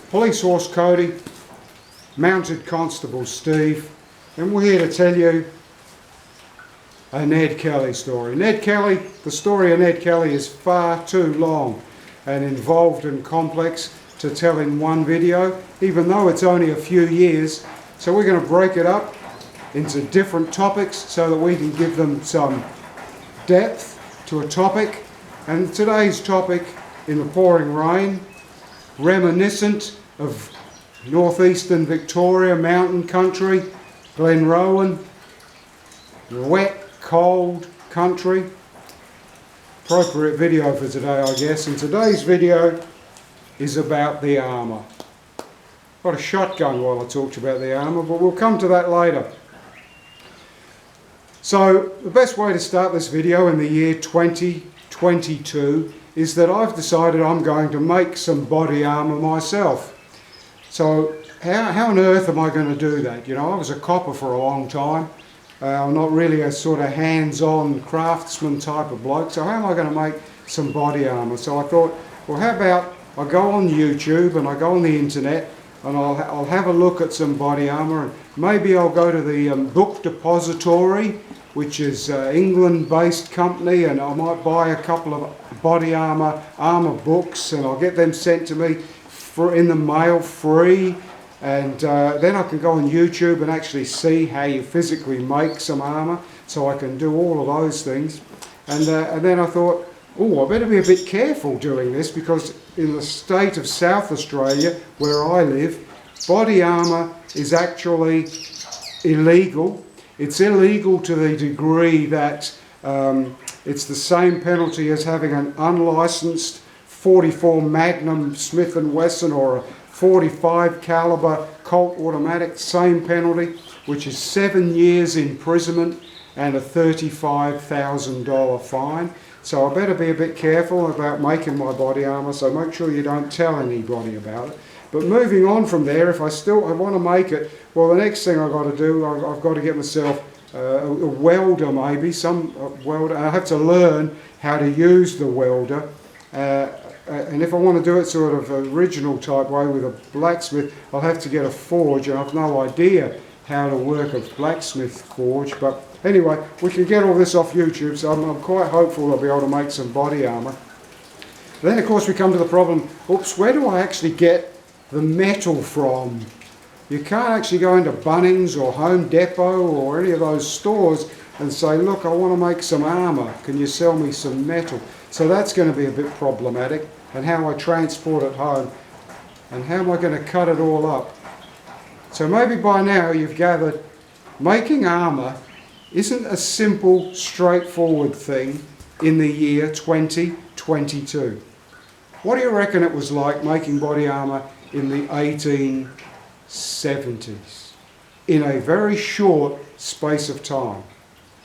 Police Horse Cody, Mounted Constable Steve, and we're here to tell you a Ned Kelly story. Ned Kelly, the story of Ned Kelly is far too long and involved and complex to tell in one video, even though it's only a few years. So we're going to break it up into different topics so that we can give them some depth to a topic. And today's topic, in the pouring rain, reminiscent of northeastern Victoria, mountain country, Glenrowan, wet, cold country. Appropriate video for today, I guess. And today's video is about the Armour. Got a shotgun while I talked about the Armour, but we'll come to that later. So the best way to start this video in the year 2022 is that I've decided I'm going to make some body armour myself. So how on earth am I going to do that? You know, I was a copper for a long time. I'm not really a sort of hands-on craftsman type of bloke, so how am I going to make some body armour? So I thought, well, how about I go on YouTube and I go on the internet and I'll have a look at some body armour, and maybe I'll go to the Book Depository, which is an England-based company, and I might buy a couple of body armour books, and I'll get them sent to me in the mail free. And then I can go on YouTube and actually see how you physically make some armour, so I can do all of those things. And then I thought, oh, I better be a bit careful doing this, because in the state of South Australia, where I live, body armour is actually illegal. It's illegal to the degree that it's the same penalty as having an unlicensed 44 Magnum Smith & Wesson or a 45 caliber Colt automatic, same penalty, which is 7 years imprisonment and a $35,000 fine. So I better be a bit careful about making my body armour, so make sure you don't tell anybody about it. But moving on from there, if I want to make it, well, the next thing I've got to do, I've got to get myself a welder, maybe, some welder. I have to learn how to use the welder. And if I want to do it sort of original type way with a blacksmith, I'll have to get a forge, and I've no idea how to work a blacksmith forge. But anyway, we can get all this off YouTube, so I'm quite hopeful I'll be able to make some body armour. Then of course we come to the problem, oops, where do I actually get the metal from? You can't actually go into Bunnings or Home Depot or any of those stores and say, look, I want to make some armour, can you sell me some metal? So that's going to be a bit problematic, and how I transport it home, and how am I going to cut it all up? So maybe by now you've gathered, making armour isn't a simple, straightforward thing in the year 2022. What do you reckon it was like making body armour in the 1870s? In a very short space of time,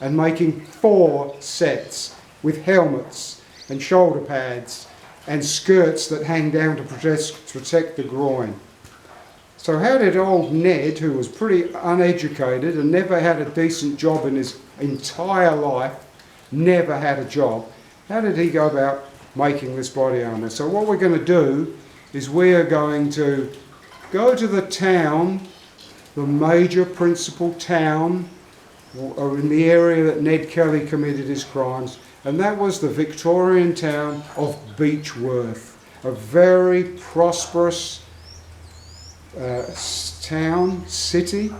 and making 4 sets with helmets and shoulder pads and skirts that hang down to protect the groin. So how did old Ned, who was pretty uneducated and never had a decent job in his entire life, never had a job, how did he go about making this body armour? So what we're going to do is we're going to go to the town, the major principal town in the area that Ned Kelly committed his crimes, and that was the Victorian town of Beechworth, a very prosperous city,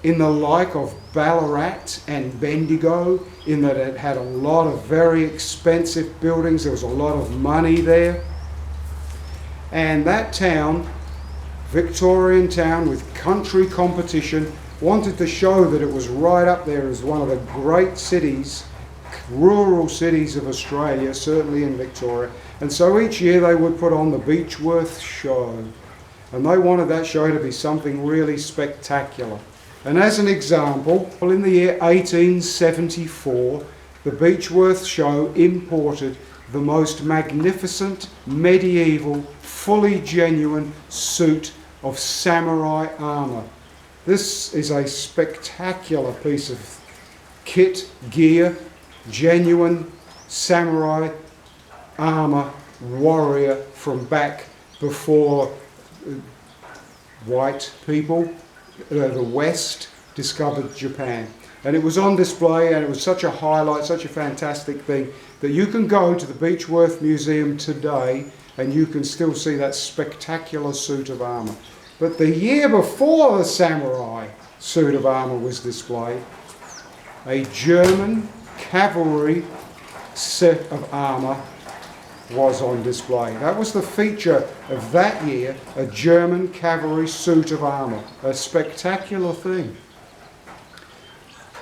in the like of Ballarat and Bendigo, in that it had a lot of very expensive buildings, there was a lot of money there. And that town, Victorian town with country competition, wanted to show that it was right up there as one of the great cities, rural cities of Australia, certainly in Victoria. And so each year they would put on the Beechworth show. And they wanted that show to be something really spectacular. And as an example, in the year 1874, the Beechworth show imported the most magnificent, medieval, fully genuine suit of samurai armour. This is a spectacular piece of kit, gear, genuine samurai armour warrior from back before white people, the West, discovered Japan. And it was on display, and it was such a highlight, such a fantastic thing, that you can go to the Beechworth Museum today and you can still see that spectacular suit of armour. But the year before the samurai suit of armour was displayed, a German cavalry set of armour was on display. That was the feature of that year, a German cavalry suit of armour. A spectacular thing.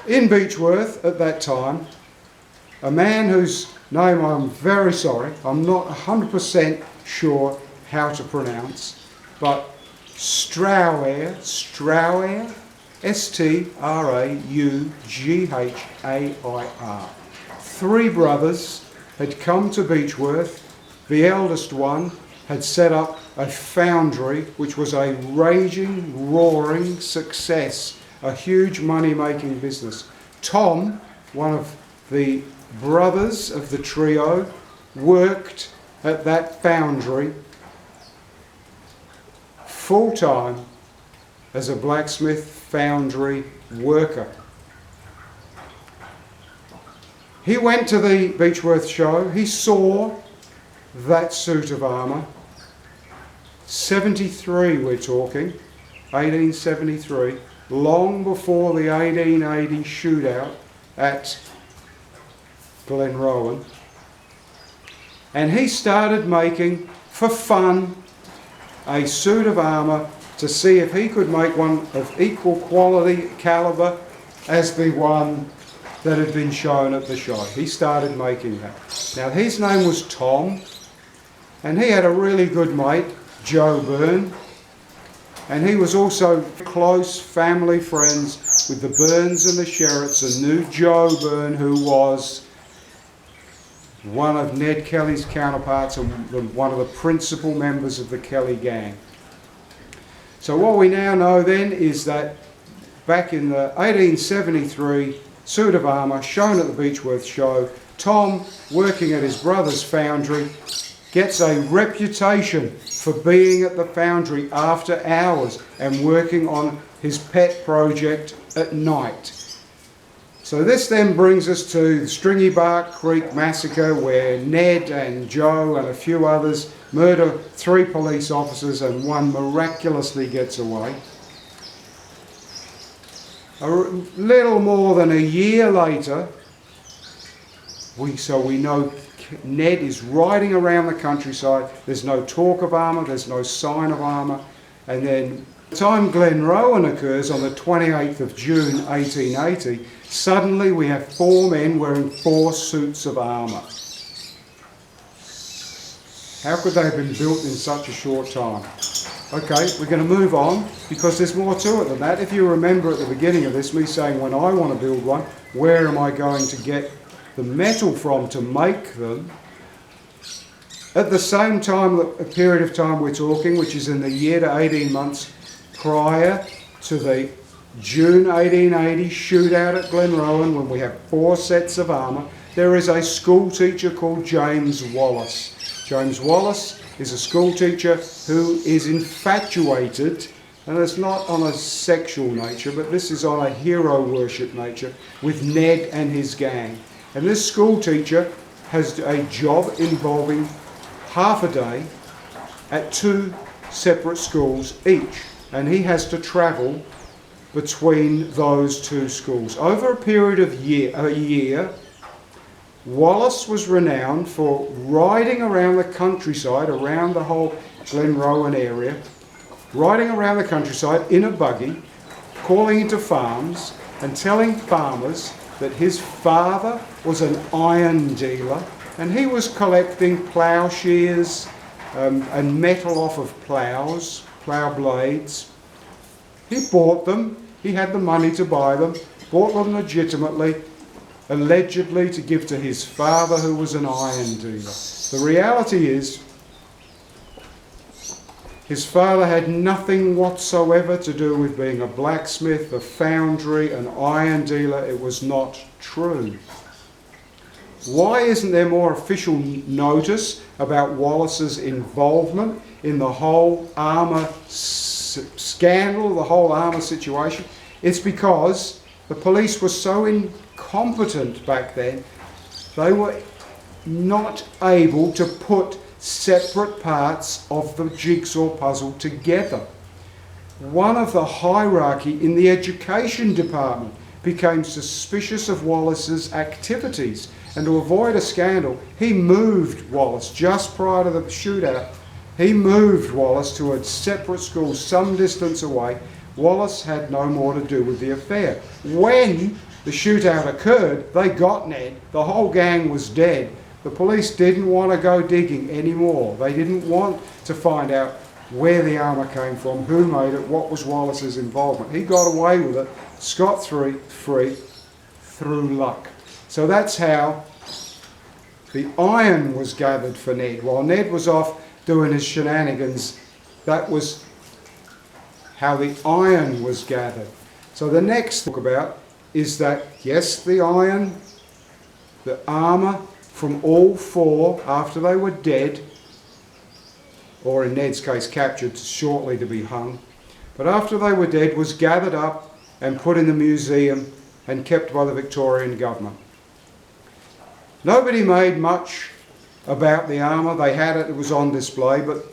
In Beechworth at that time, a man whose name I'm very sorry, I'm not 100% sure how to pronounce, but Strauer, S-T-R-A-U-G-H-A-I-R. 3 brothers had come to Beechworth. The eldest one had set up a foundry which was a raging, roaring success, a huge money-making business. Tom, one of the brothers of the trio, worked at that foundry full-time as a blacksmith foundry worker. He went to the Beechworth show. He saw that suit of armour. 73 we're talking, 1873, long before the 1880 shootout at Glenrowan. And he started making, for fun, a suit of armour to see if he could make one of equal quality, calibre, as the one that had been shown at the show. He started making that. Now his name was Tom, and he had a really good mate, Joe Byrne, and he was also close family friends with the Byrnes and the Sherritts, and knew Joe Byrne, who was one of Ned Kelly's counterparts and one of the principal members of the Kelly gang. So what we now know then is that back in the 1873 suit of armour shown at the Beechworth show, Tom, working at his brother's foundry, gets a reputation for being at the foundry after hours and working on his pet project at night. So this then brings us to the Stringybark Creek massacre, where Ned and Joe and a few others murder 3 police officers and one miraculously gets away. A little more than a year later, we know Ned is riding around the countryside. There's no talk of armour, there's no sign of armour. And then the time Glenrowan occurs on the 28th of June 1880, suddenly we have 4 men wearing 4 suits of armour. How could they have been built in such a short time? Okay, we're going to move on because there's more to it than that. If you remember at the beginning of this, me saying when I want to build one, where am I going to get the metal from to make them? At the same time, a period of time we're talking, which is in the year to 18 months prior to the June 1880 shootout at Glenrowan, when we have 4 sets of armour, there is a school teacher called James Wallace. James Wallace is a school teacher who is infatuated, and it's not on a sexual nature, but this is on a hero worship nature, with Ned and his gang. And this school teacher has a job involving half a day at 2 separate schools each, and he has to travel between those 2 schools. Over a period of a year, Wallace was renowned for riding around the countryside, around the whole Glenrowan area, riding around the countryside in a buggy, calling into farms and telling farmers that his father was an iron dealer and he was collecting ploughshares and metal off of ploughs, plough blades. He bought them, he had the money to buy them, bought them legitimately, allegedly to give to his father, who was an iron dealer. The reality is, his father had nothing whatsoever to do with being a blacksmith, a foundry, an iron dealer. It was not true. Why isn't there more official notice about Wallace's involvement in the whole Armour scandal, the whole Armour situation? It's because the police were so incompetent back then, they were not able to put separate parts of the jigsaw puzzle together. One of the hierarchy in the education department became suspicious of Wallace's activities, and to avoid a scandal, he moved Wallace just prior to the shootout. He moved Wallace to a separate school some distance away. Wallace had no more to do with the affair. When the shootout occurred, they got Ned. The whole gang was dead. The police didn't want to go digging anymore. They didn't want to find out where the armour came from, who made it, what was Wallace's involvement. He got away with it, scot-free through luck. So that's how the iron was gathered for Ned. While Ned was off doing his shenanigans, that was how the iron was gathered. So the next thing to talk about is that, yes, the iron, the armour from all four after they were dead, or in Ned's case captured shortly to be hung, but after they were dead was gathered up and put in the museum and kept by the Victorian government. Nobody made much about the armour. They had it, it was on display, but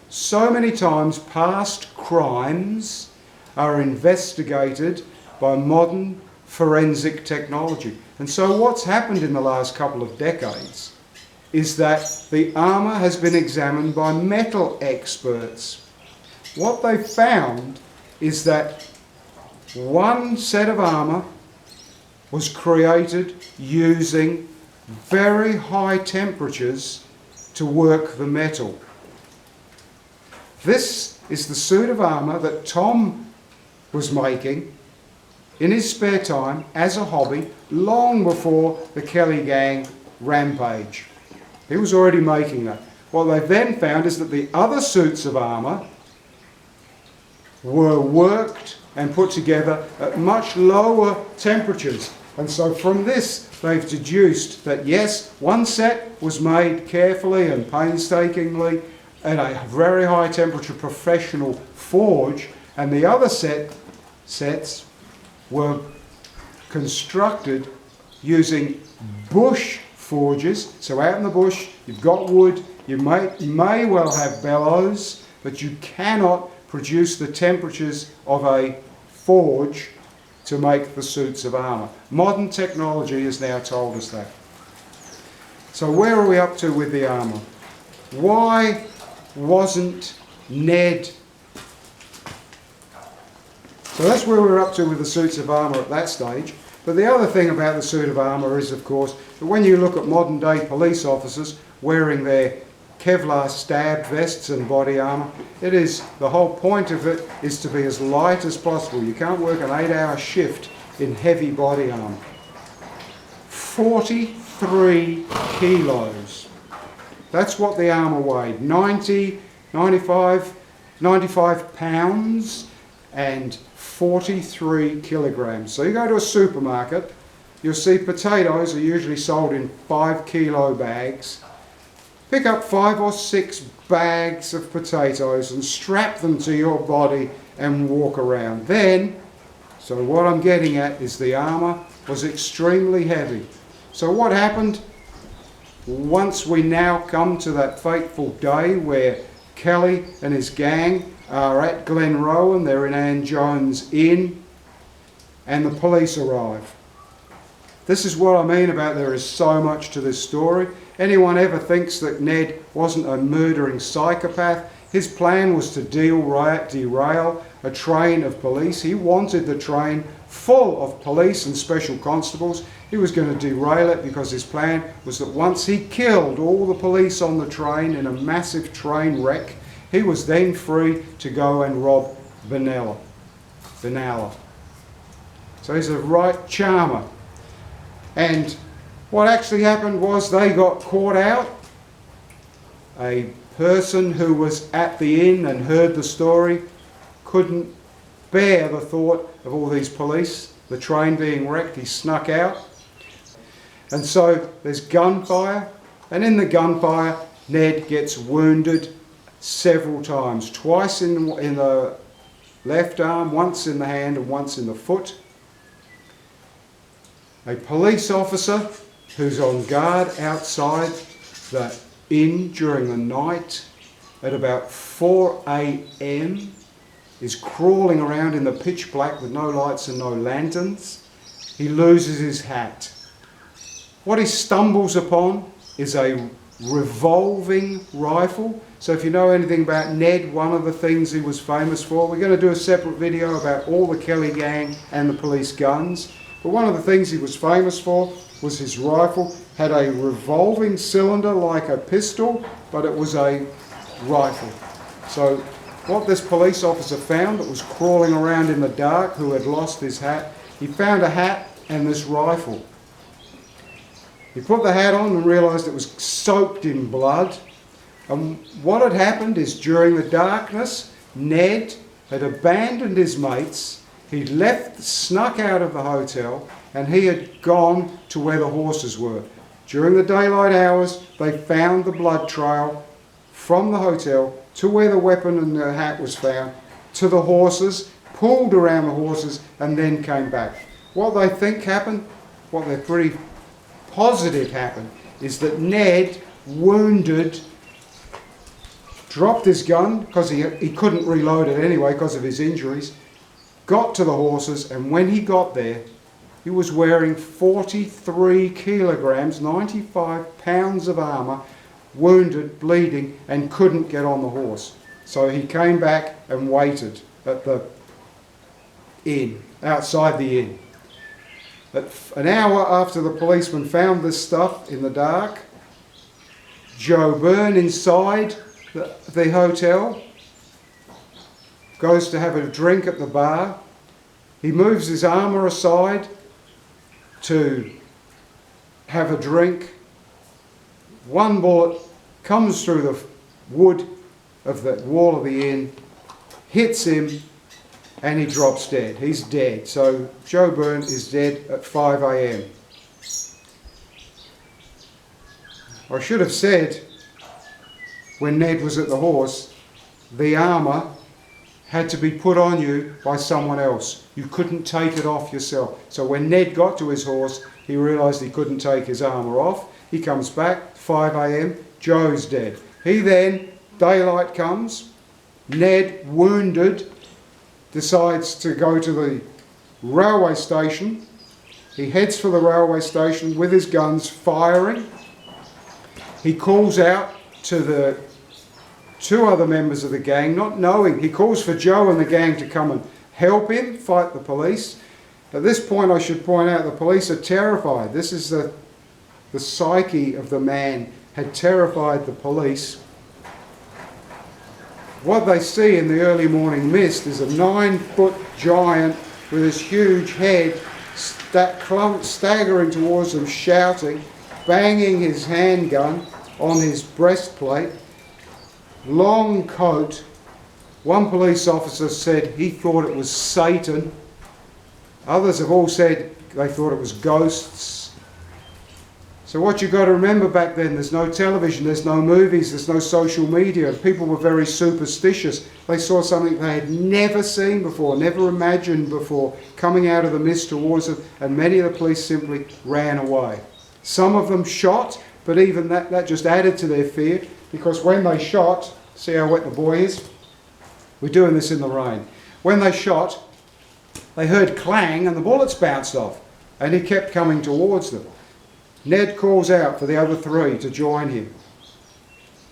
so many times past crimes are investigated by modern forensic technology. And so what's happened in the last couple of decades is that the armour has been examined by metal experts. What they found is that one set of armour was created using very high temperatures to work the metal. This is the suit of armour that Tom was making in his spare time as a hobby long before the Kelly gang rampage. He was already making that. What they then found is that the other suits of armour were worked and put together at much lower temperatures. And so from this they've deduced that yes, one set was made carefully and painstakingly at a very high temperature professional forge, and the other sets were constructed using bush forges. So out in the bush you've got wood, you may well have bellows, but you cannot produce the temperatures of a forge to make the suits of armour. Modern technology has now told us that. So where are we up to with the armour? Why wasn't Ned... So that's where we're up to with the suits of armour at that stage. But the other thing about the suit of armour is, of course, that when you look at modern day police officers wearing their Kevlar stab vests and body armour, the whole point of it is to be as light as possible. You can't work an 8-hour shift in heavy body armour. 43 kilos. That's what the armour weighed. 95 pounds and 43 kilograms. So you go to a supermarket, you'll see potatoes are usually sold in 5 kilo bags. Pick up 5 or 6 bags of potatoes and strap them to your body and walk around. Then, so what I'm getting at is the armour was extremely heavy. So what happened? Once we now come to that fateful day where Kelly and his gang are at Glenrowan, they're in Ann Jones Inn, and the police arrive. This is what I mean about there is so much to this story. Anyone ever thinks that Ned wasn't a murdering psychopath? His plan was to derail a train of police. He wanted the train full of police and special constables. He was going to derail it because his plan was that once he killed all the police on the train in a massive train wreck, he was then free to go and rob Vanilla. So he's a right charmer. And what actually happened was they got caught out. A person who was at the inn and heard the story couldn't bear the thought of all these police, the train being wrecked. He snuck out. And so there's gunfire, and in the gunfire Ned gets wounded several times, twice in the left arm, once in the hand and once in the foot. A police officer who's on guard outside the inn during the night at about 4 a.m. is crawling around in the pitch black with no lights and no lanterns. He loses his hat. What he stumbles upon is a revolving rifle. So if you know anything about Ned, one of the things he was famous for, we're going to do a separate video about all the Kelly gang and the police guns, but one of the things he was famous for was his rifle. Had a revolving cylinder like a pistol, but it was a rifle. So what this police officer found that was crawling around in the dark, who had lost his hat, he found a hat and this rifle. He put the hat on and realised it was soaked in blood. And what had happened is, during the darkness, Ned had abandoned his mates. He'd left, snuck out of the hotel, and he had gone to where the horses were. During the daylight hours, they found the blood trail from the hotel to where the weapon and the hat was found, to the horses, pulled around the horses, and then came back. What they think happened, what they're pretty positive happened, is that Ned, wounded, dropped his gun because he couldn't reload it anyway because of his injuries, got to the horses, and when he got there, he was wearing 43 kilograms, 95 pounds of armour, wounded, bleeding, and couldn't get on the horse. So he came back and waited at the inn, outside the inn. An hour after the policeman found this stuff in the dark, Joe Byrne, inside the hotel, goes to have a drink at the bar. He moves his armour aside to have a drink. One bullet comes through the wood of the wall of the inn, hits him, and he drops dead. He's dead. So Joe Byrne is dead at 5 a.m. I should have said, when Ned was at the horse, the armour had to be put on you by someone else. You couldn't take it off yourself. So when Ned got to his horse, he realised he couldn't take his armour off. He comes back, 5 a.m, Joe's dead. He then, daylight comes, Ned, wounded, decides to go to the railway station. He heads for the railway station with his guns firing. He calls out to the 2 other members of the gang, not knowing. He calls for Joe and the gang to come and help him fight the police. At this point, I should point out, the police are terrified. This is the psyche of the man had terrified the police. What they see in the early morning mist is a 9-foot giant with his huge head staggering towards them, shouting, banging his handgun on his breastplate, long coat. One police officer said he thought it was Satan. Others have all said they thought it was ghosts. So what you've got to remember, back then, there's no television, there's no movies, there's no social media. People were very superstitious. They saw something they had never seen before, never imagined before, coming out of the mist towards them, and many of the police simply ran away. Some of them shot, but even that just added to their fear, because when they shot, see how wet the boy is? We're doing this in the rain. When they shot, they heard clang and the bullets bounced off, and he kept coming towards them. Ned calls out for the other 3 to join him.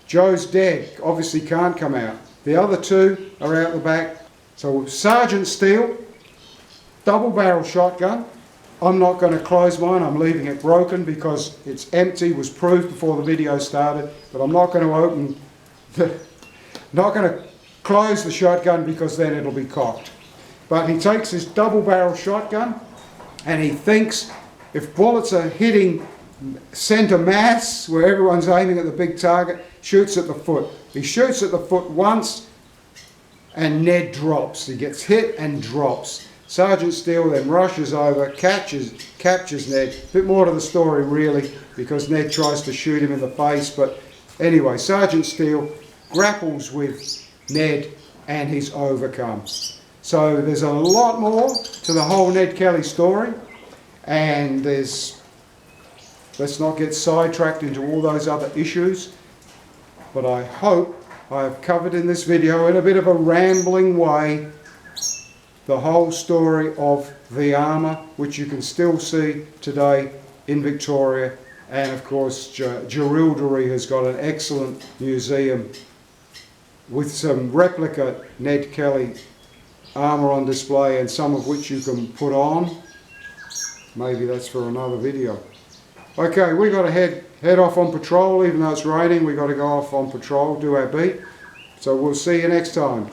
Joe's dead, obviously can't come out. The other 2 are out the back. So Sergeant Steele, double-barrel shotgun. I'm not going to close mine, I'm leaving it broken because it's empty, was proved before the video started, but I'm not going to not going to close the shotgun because then it'll be cocked. But he takes his double-barrel shotgun and he thinks, if bullets are hitting centre mass, where everyone's aiming at the big target, shoots at the foot. He shoots at the foot once and Ned drops. He gets hit and drops. Sergeant Steele then rushes over, captures Ned. A bit more to the story really, because Ned tries to shoot him in the face, but anyway, Sergeant Steele grapples with Ned and his overcome. So there's a lot more to the whole Ned Kelly story, and let's not get sidetracked into all those other issues, but I hope I have covered in this video in a bit of a rambling way the whole story of the Armour, which you can still see today in Victoria, and of course Jerilderie has got an excellent museum with some replica Ned Kelly armour on display, and some of which you can put on. Maybe that's for another video. Okay, we got to head off on patrol. Even though it's raining, we got to go off on patrol, do our beat. So we'll see you next time.